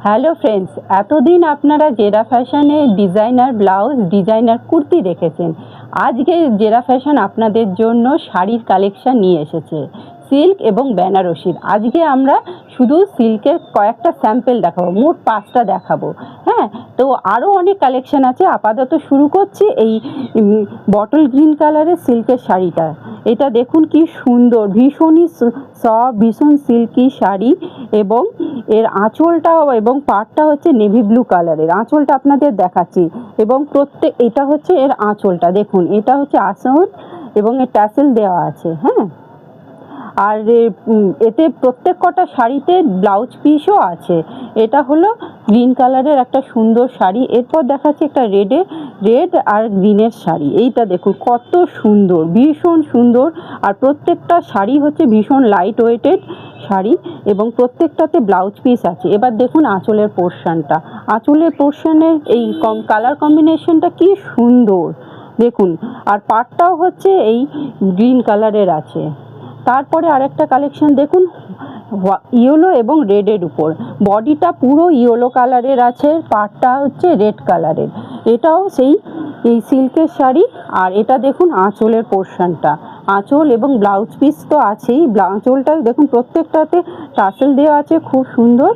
Hello friends, এতদিন আপনারা জেরা ফ্যাশনে ডিজাইনার ব্লাউজ, ডিজাইনার কুর্তি দেখেছেন। আজকে জেরা ফ্যাশন আপনাদের জন্য শাড়ির কালেকশন নিয়ে এসেছে, সিল্ক এবং বেনারসির। আজকে আমরা শুধু সিল্কের কয়েকটা স্যাম্পল দেখাবো, মোট 5টা দেখাবো। হ্যাঁ, তো আরও অনেক কালেকশন আছে। আপাতত শুরু করছি এই বটল গ্রিন কালারের সিল্কের শাড়িটা। এটা দেখুন কি সুন্দর, ভীষণই সফট, ভীষণ সিল্কি শাড়ি। এবং এর আঁচলটা এবং পাড়টা হচ্ছে নেভি ব্লু কালারের। আঁচলটা আপনাদের দেখাচ্ছি। এবং এটা হচ্ছে এর আঁচলটা, দেখুন এটা হচ্ছে আঁচল এবং এর ট্যাসেল দেওয়া আছে। হ্যাঁ, আর এতে প্রত্যেক কটা শাড়িতে ব্লাউজ পিসও আছে। এটা হলো গ্রিন কালারের একটা সুন্দর শাড়ি। এরপর দেখাচ্ছি একটা রেড আর গ্রিনের শাড়ি। এইটা দেখুন কত সুন্দর, ভীষণ সুন্দর। আর প্রত্যেকটা শাড়ি হচ্ছে ভীষণ লাইট ওয়েটেড শাড়ি এবং প্রত্যেকটাতে ব্লাউজ পিস আছে। এবার দেখুন আঁচলের পোর্শনটা, আঁচলের পোর্শনের এই কালার কম্বিনেশনটা কি সুন্দর দেখুন। আর পাড়টাও হচ্ছে এই গ্রিন কালারের আছে। তারপরে আরেকটা কালেকশন দেখুন, ইয়েলো এবং রেডের উপর। বডিটা পুরো ইয়েলো কালারের আছে, পাড়টা হচ্ছে রেড কালারের। এটাও এই সিল্কের শাড়ি। আর এটা দেখুন আঁচলের পোর্শনটা, আঁচল এবং ব্লাউজ পিস তো আছেই। আঁচলটা দেখুন প্রত্যেকটাতে টাসেল দেওয়া আছে, খুব সুন্দর।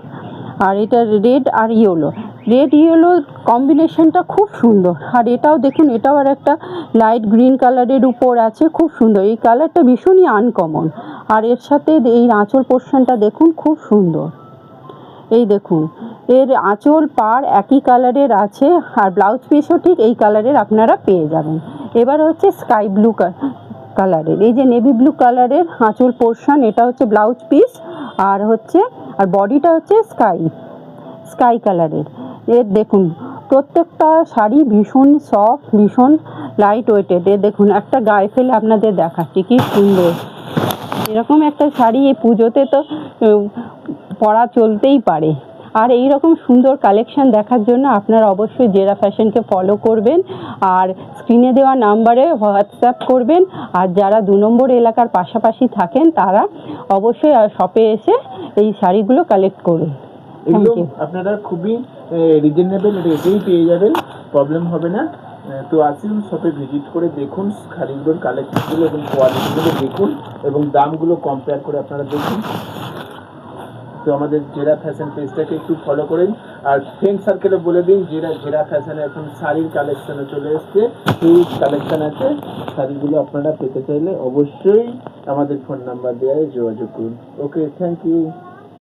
আর এটা রেড আর ইয়েলো কম্বিনেশনটা খুব সুন্দর। আর এটাও দেখুন, এটাও আর একটা লাইট গ্রিন কালারের উপর আছে, খুব সুন্দর। এই কালারটা ভীষণই আনকমন। আর এর সাথে এই আঁচল পোর্শনটা দেখুন খুব সুন্দর। এই দেখুন এর আঁচল পাড় একই কালারের আছে, আর ব্লাউজ পিসও ঠিক এই কালারের আপনারা পেয়ে যাবেন। এবার হচ্ছে স্কাই ব্লু কালারের, এই যে নেভি ব্লু কালারের আঁচল পোর্শন, এটা হচ্ছে ব্লাউজ পিস। আর বডিটা হচ্ছে স্কাই কালারের। এর দেখুন প্রত্যেকটা শাড়ি ভীষণ সফট, ভীষণ লাইট ওয়েটেড। এর দেখুন একটা গায়ে ফেলে আপনাদের দেখাচ্ছি কি সুন্দর। এরকম একটা শাড়ি এই পুজোতে তো পরা চলতেই পারে। আর এই রকম সুন্দর কালেকশন দেখার জন্য আপনারা অবশ্যই জেরা ফ্যাশনকে ফলো করবেন, আর স্ক্রিনে দেওয়া নাম্বারে হোয়াটসঅ্যাপ করবেন। আর যারা 2 নম্বর এলাকার পাশাপাশি থাকেন তারা অবশ্যই শপে এসে এই শাড়িগুলো কালেক্ট করুন। আপনারা খুবই রিজনেবল রেটেই পেয়ে যাবেন, প্রবলেম হবে না। তো আসুন শপে ভিজিট করে দেখুন শাড়িগুলোর কালেকশনগুলো এবং কোয়ালিটিগুলো দেখুন এবং দামগুলো কম্পেয়ার করে আপনারা দেখুন। তো আমাদের জেরা ফ্যাশন পেজটাকে একটু ফলো করেন। আর ফ্রেন্ড সার্কেলে বলে দিন জেরা ফ্যাশনে এখন শাড়ির কালেকশনে চলে এসছে, হিউজ কালেকশন আছে। শাড়িগুলো আপনারা পেতে চাইলে অবশ্যই আমাদের ফোন নাম্বার দেওয়ায় যোগাযোগ করুন। ওকে, থ্যাংক ইউ।